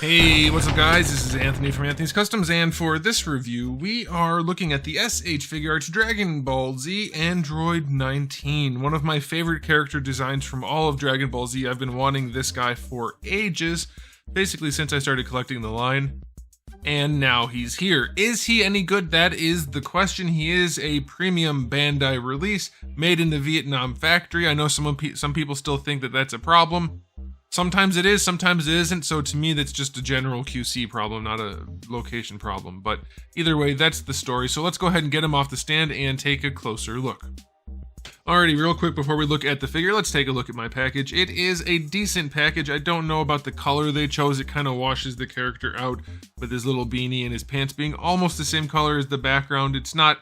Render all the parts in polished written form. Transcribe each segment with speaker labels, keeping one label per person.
Speaker 1: Hey, what's up guys? This is Anthony from Anthony's Customs, and for this review, we are looking at the SH Figuarts Dragon Ball Z Android 19. One of my favorite character designs from all of Dragon Ball Z. I've been wanting this guy for ages, basically since I started collecting the line. And now he's here. Is he any good? That is the question. He is a premium Bandai release, made in the Vietnam factory. I know some people still think that that's a problem. Sometimes it is, sometimes it isn't, so to me that's just a general QC problem, not a location problem. But either way, that's the story. So let's go ahead and get him off the stand and take a closer look. Alrighty, real quick before we look at the figure, let's take a look at my package. It is a decent package. I don't know about the color they chose. It kind of washes the character out with his little beanie and his pants being almost the same color as the background. It's not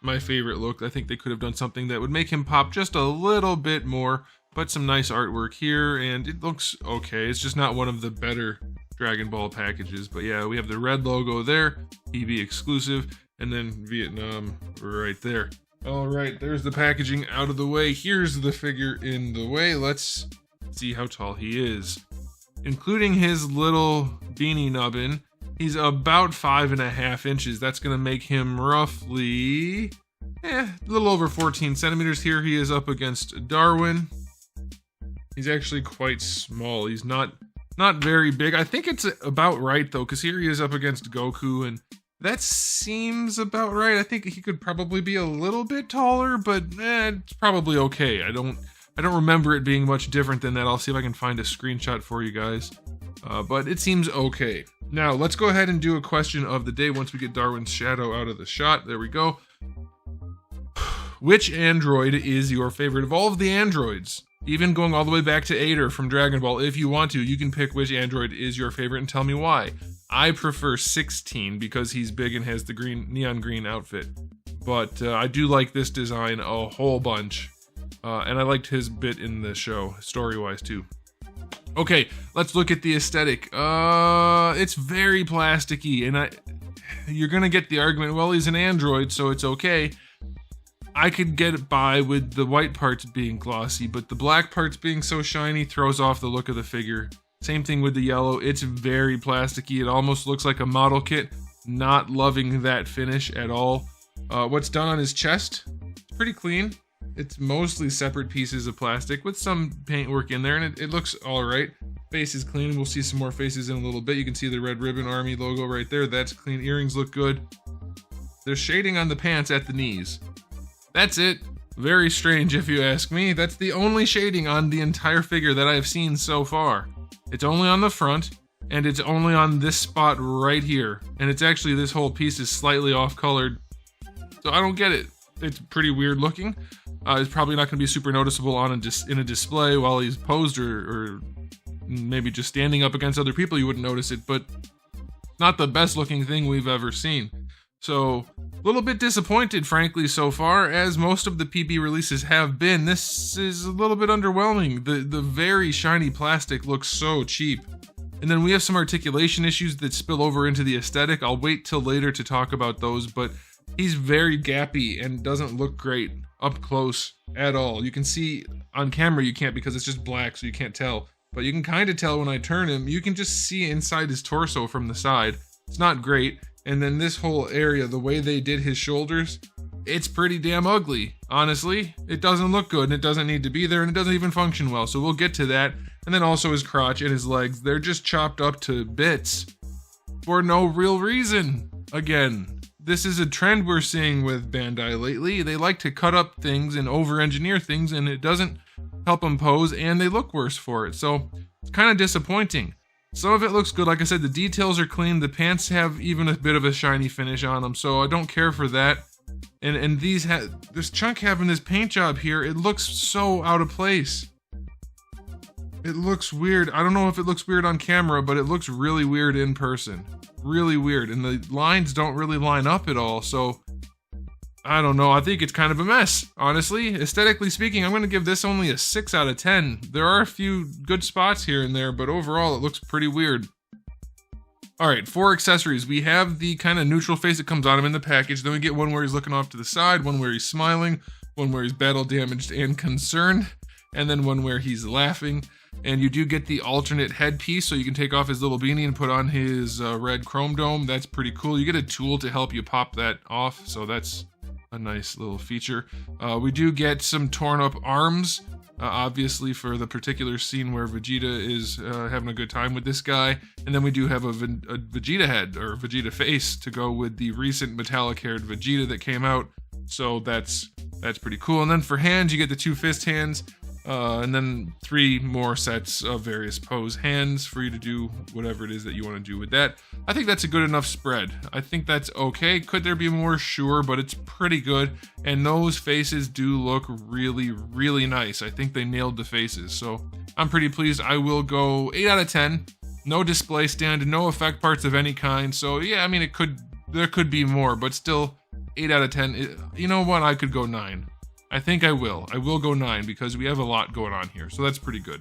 Speaker 1: my favorite look. I think they could have done something that would make him pop just a little bit more. But some nice artwork here, and it looks okay. It's just not one of the better Dragon Ball packages. But yeah, we have the red logo there, PB exclusive, and then Vietnam right there. All right, there's the packaging out of the way. Here's the figure in the way. Let's see how tall he is. Including his little beanie nubbin, he's about 5.5 inches. That's gonna make him roughly, a little over 14 centimeters. Here he is up against Darwin. He's actually quite small. He's not very big. I think it's about right though, because here he is up against Goku, and that seems about right. I think he could probably be a little bit taller, but it's probably okay. I don't remember it being much different than that. I'll see if I can find a screenshot for you guys. But it seems okay. Now let's go ahead and do a question of the day once we get Darwin's shadow out of the shot. There we go. Which android is your favorite of all of the androids? Even going all the way back to Ader from Dragon Ball, if you want to, you can pick which android is your favorite and tell me why. I prefer 16 because he's big and has the neon green outfit. But I do like this design a whole bunch. And I liked his bit in the show, story-wise too. Okay, let's look at the aesthetic. It's very plasticky, and you're gonna get the argument, well, he's an android, so it's okay. I could get by with the white parts being glossy, but the black parts being so shiny throws off the look of the figure. Same thing with the yellow. It's very plasticky. It almost looks like a model kit. Not loving that finish at all. What's done on his chest? It's pretty clean. It's mostly separate pieces of plastic with some paintwork in there, and it looks alright. Face is clean. We'll see some more faces in a little bit. You can see the Red Ribbon Army logo right there. That's clean. Earrings look good. There's shading on the pants at the knees. That's it. Very strange if you ask me. That's the only shading on the entire figure that I've seen so far. It's only on the front, and it's only on this spot right here. And it's actually, this whole piece is slightly off-colored. So I don't get it. It's pretty weird looking. It's probably not going to be super noticeable on in a display while he's posed or maybe just standing up against other people. You wouldn't notice it, but not the best looking thing we've ever seen. So, a little bit disappointed, frankly, so far, as most of the PB releases have been. This is a little bit underwhelming. The very shiny plastic looks so cheap. And then we have some articulation issues that spill over into the aesthetic. I'll wait till later to talk about those, but he's very gappy and doesn't look great up close at all. You can see on camera you can't because it's just black, so you can't tell. But you can kind of tell when I turn him. You can just see inside his torso from the side. It's not great. And then this whole area, the way they did his shoulders, it's pretty damn ugly, honestly. It doesn't look good, and it doesn't need to be there, and it doesn't even function well, so we'll get to that. And then also his crotch and his legs, they're just chopped up to bits for no real reason. Again, this is a trend we're seeing with Bandai lately. They like to cut up things and over-engineer things, and it doesn't help them pose, and they look worse for it, so it's kind of disappointing. Some of it looks good. Like I said, the details are clean. The pants have even a bit of a shiny finish on them, so I don't care for that. And this chunk having this paint job here, it looks so out of place. It looks weird. I don't know if it looks weird on camera, but it looks really weird in person. Really weird. And the lines don't really line up at all, so I don't know. I think it's kind of a mess, honestly. Aesthetically speaking, I'm going to give this only a 6 out of 10. There are a few good spots here and there, but overall it looks pretty weird. Alright, for accessories, we have the kind of neutral face that comes on him in the package. Then we get one where he's looking off to the side, one where he's smiling, one where he's battle damaged and concerned. and then one where he's laughing. And you do get the alternate headpiece, so you can take off his little beanie and put on his red chrome dome. That's pretty cool. You get a tool to help you pop that off, so that's a nice little feature. We do get some torn up arms, obviously for the particular scene where Vegeta is having a good time with this guy. And then we do have a Vegeta head, or Vegeta face, to go with the recent metallic haired Vegeta that came out. So that's pretty cool. And then for hands, you get the 2 fist hands. And then 3 more sets of various pose hands for you to do whatever it is that you want to do with that. I think that's a good enough spread. I think that's okay. Could there be more? Sure, but it's pretty good. And those faces do look really, really nice. I think they nailed the faces, so I'm pretty pleased. I will go 8 out of 10. No display stand, no effect parts of any kind. So yeah, I mean, there could be more, but still 8 out of 10. You know what? I could go 9. I think I will. I will go 9 because we have a lot going on here, so that's pretty good.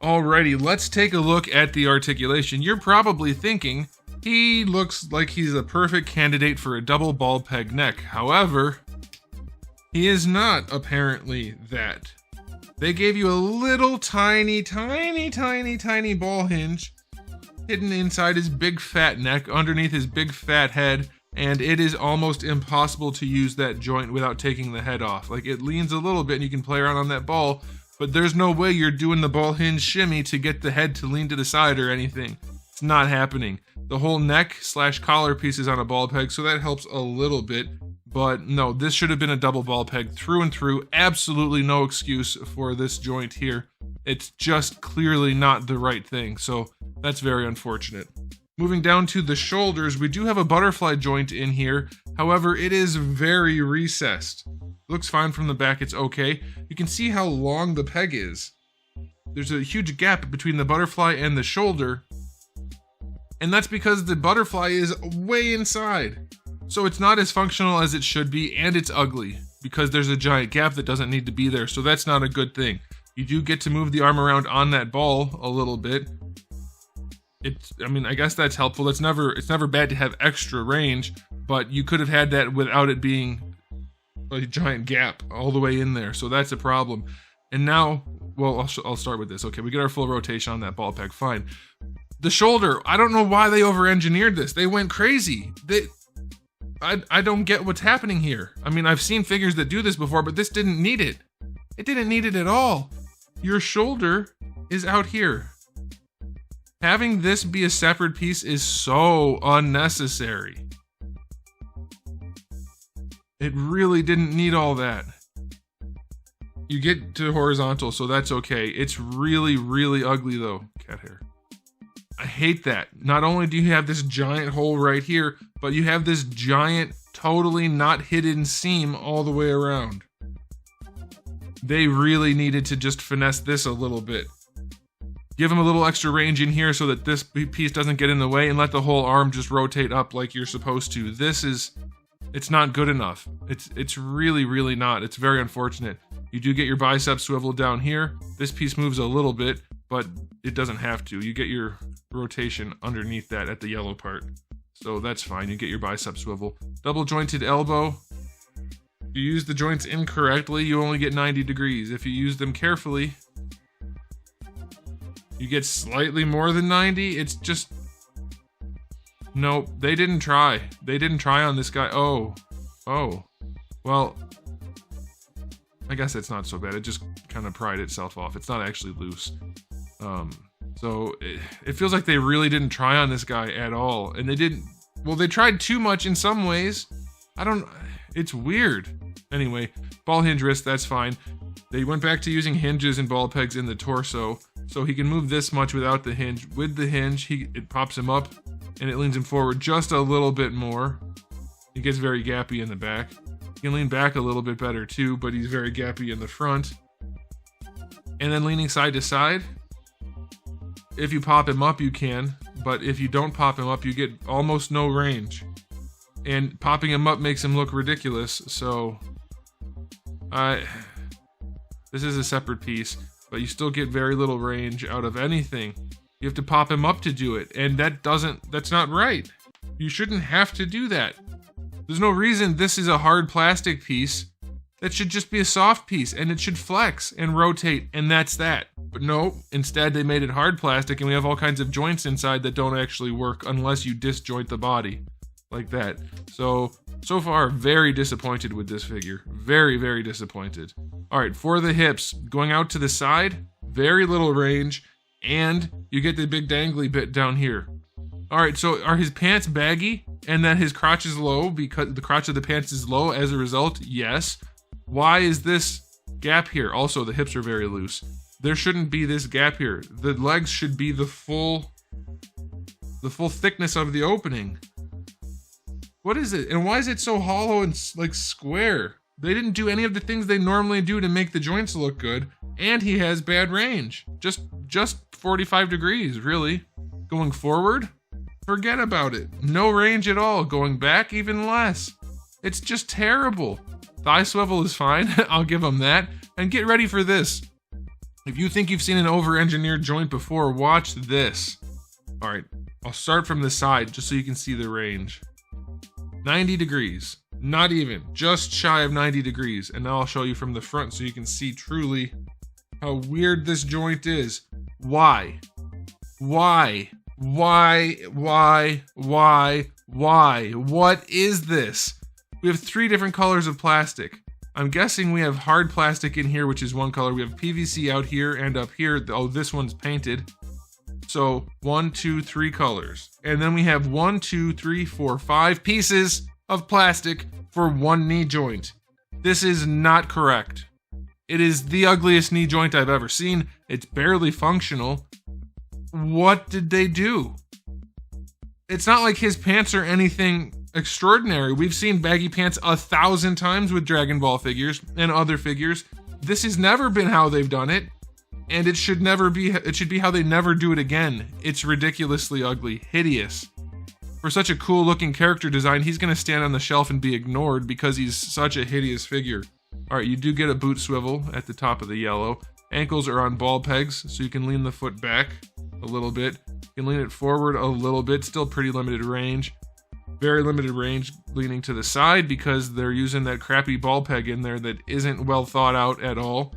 Speaker 1: Alrighty, let's take a look at the articulation. You're probably thinking, he looks like he's a perfect candidate for a double ball peg neck. However, he is not apparently that. They gave you a little tiny ball hinge hidden inside his big fat neck, underneath his big fat head. And it is almost impossible to use that joint without taking the head off. Like, it leans a little bit and you can play around on that ball, but there's no way you're doing the ball hinge shimmy to get the head to lean to the side or anything. It's not happening. The whole neck / collar piece is on a ball peg, so that helps a little bit. But no, this should have been a double ball peg through and through. Absolutely no excuse for this joint here. It's just clearly not the right thing, so that's very unfortunate. Moving down to the shoulders, we do have a butterfly joint in here. However, it is very recessed. Looks fine from the back, it's okay. You can see how long the peg is. There's a huge gap between the butterfly and the shoulder. And that's because the butterfly is way inside. So it's not as functional as it should be, and it's ugly because there's a giant gap that doesn't need to be there. So that's not a good thing. You do get to move the arm around on that ball a little bit. I mean, I guess that's helpful. It's never bad to have extra range, but you could have had that without it being a giant gap all the way in there. So that's a problem. And now, well, I'll start with this. Okay, we get our full rotation on that ball peg. Fine. The shoulder, I don't know why they over-engineered this. They went crazy. I don't get what's happening here. I mean, I've seen figures that do this before, but this didn't need it. It didn't need it at all. Your shoulder is out here. Having this be a separate piece is so unnecessary. It really didn't need all that. You get to horizontal, so that's okay. It's really, really ugly though. Cat hair. I hate that. Not only do you have this giant hole right here, but you have this giant, totally not hidden seam all the way around. They really needed to just finesse this a little bit. Give him a little extra range in here so that this piece doesn't get in the way, and let the whole arm just rotate up like you're supposed to. It's not good enough. It's really, really not. It's very unfortunate. You do get your bicep swivel down here. This piece moves a little bit, but it doesn't have to. You get your rotation underneath that at the yellow part. So that's fine. You get your bicep swivel. Double jointed elbow. If you use the joints incorrectly, you only get 90 degrees. If you use them carefully, you get slightly more than 90. It's just... No, they didn't try. They didn't try on this guy. Oh. Well, I guess it's not so bad. It just kind of pried itself off. It's not actually loose. So it feels like they really didn't try on this guy at all. And they didn't... Well, they tried too much in some ways. It's weird. Anyway, ball hinge wrist, that's fine. They went back to using hinges and ball pegs in the torso, so he can move this much without the hinge. With the hinge, it pops him up, and it leans him forward just a little bit more. He gets very gappy in the back. He can lean back a little bit better too, but he's very gappy in the front. And then leaning side to side. If you pop him up, you can, but if you don't pop him up, you get almost no range. And popping him up makes him look ridiculous, so... This is a separate piece, but you still get very little range out of anything. You have to pop him up to do it, and that's not right. You shouldn't have to do that. There's no reason this is a hard plastic piece That should just be a soft piece, and it should flex and rotate, and that's that. But no, instead they made it hard plastic, and we have all kinds of joints inside that don't actually work unless you disjoint the body. Like that. So far, very disappointed with this figure. Very, very disappointed. Alright, for the hips, going out to the side, very little range, and you get the big dangly bit down here. Alright, so are his pants baggy, and that his crotch is low because the crotch of the pants is low as a result? Yes. Why is this gap here? Also, the hips are very loose. There shouldn't be this gap here. The legs should be the full thickness of the opening. What is it? And why is it so hollow and like square? They didn't do any of the things they normally do to make the joints look good, and he has bad range. Just 45 degrees, really. Going forward, forget about it. No range at all. Going back, even less. It's just terrible. Thigh swivel is fine, I'll give him that. And get ready for this. If you think you've seen an over-engineered joint before, watch this. Alright, I'll start from the side just so you can see the range. 90 degrees. Not even. Just shy of 90 degrees. And now I'll show you from the front so you can see truly how weird this joint is. Why? Why? Why? Why? Why? Why? What is this? We have 3 different colors of plastic. I'm guessing we have hard plastic in here, which is one color. We have PVC out here and up here. Oh, this one's painted. So 1, 2, 3 colors. And then we have 1, 2, 3, 4, 5 pieces of plastic for one knee joint. This is not correct. It is the ugliest knee joint I've ever seen. It's barely functional. What did they do? It's not like his pants are anything extraordinary. We've seen baggy pants 1,000 times with Dragon Ball figures and other figures. This has never been how they've done it. And it should be how they never do it again. It's ridiculously ugly, hideous. For such a cool looking character design, he's gonna stand on the shelf and be ignored because he's such a hideous figure. Alright, you do get a boot swivel at the top of the yellow. Ankles are on ball pegs, so you can lean the foot back a little bit. You can lean it forward a little bit, still pretty limited range. Very limited range leaning to the side because they're using that crappy ball peg in there that isn't well thought out at all.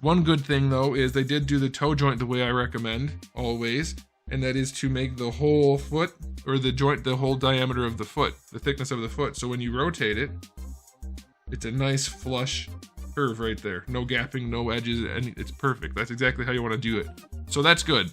Speaker 1: One good thing though is they did do the toe joint the way I recommend, always, and that is to make the whole foot, or the joint, the whole diameter of the foot, the thickness of the foot, so when you rotate it, it's a nice flush curve right there. No gapping, no edges, and it's perfect. That's exactly how you want to do it. So that's good.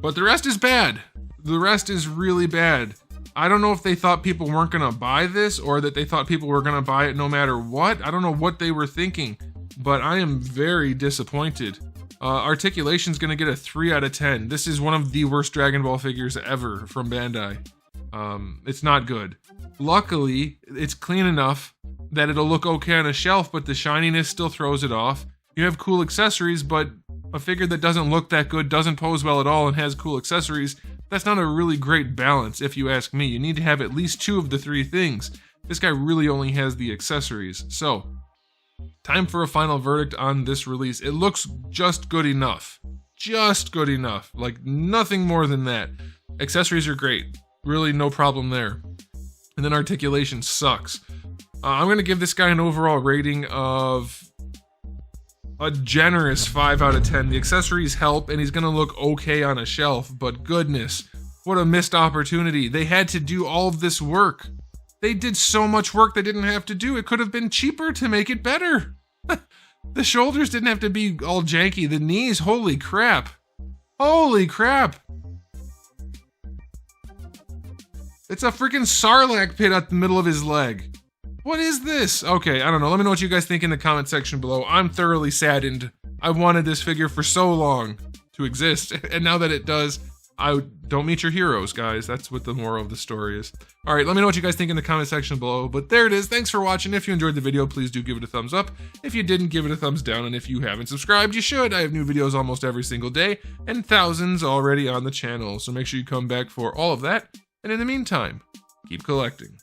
Speaker 1: But the rest is bad. The rest is really bad. I don't know if they thought people weren't gonna buy this, or that they thought people were gonna buy it no matter what. I don't know what they were thinking. But I am very disappointed. Articulation's gonna get a 3 out of 10. This is one of the worst Dragon Ball figures ever from Bandai. It's not good. Luckily, it's clean enough that it'll look okay on a shelf, but the shininess still throws it off. You have cool accessories, but a figure that doesn't look that good, doesn't pose well at all, and has cool accessories, that's not a really great balance, if you ask me. You need to have at least 2 of the 3 things. This guy really only has the accessories. So, time for a final verdict on this release. It looks just good enough. Just good enough. Like, nothing more than that. Accessories are great. Really, no problem there. And then articulation sucks. I'm going to give this guy an overall rating of a generous 5 out of 10. The accessories help, and he's going to look okay on a shelf, but goodness, what a missed opportunity. They had to do all of this work. They did so much work they didn't have to do. It could have been cheaper to make it better. The shoulders didn't have to be all janky. The knees, holy crap. Holy crap. It's a freaking Sarlacc pit at the middle of his leg. What is this? Okay, I don't know. Let me know what you guys think in the comment section below. I'm thoroughly saddened. I wanted this figure for so long to exist, and now that it does, don't meet your heroes, guys. That's what the moral of the story is. All right, let me know what you guys think in the comment section below. But there it is. Thanks for watching. If you enjoyed the video, please do give it a thumbs up. If you didn't, give it a thumbs down. And if you haven't subscribed, you should. I have new videos almost every single day, and thousands already on the channel. So make sure you come back for all of that. And in the meantime, keep collecting.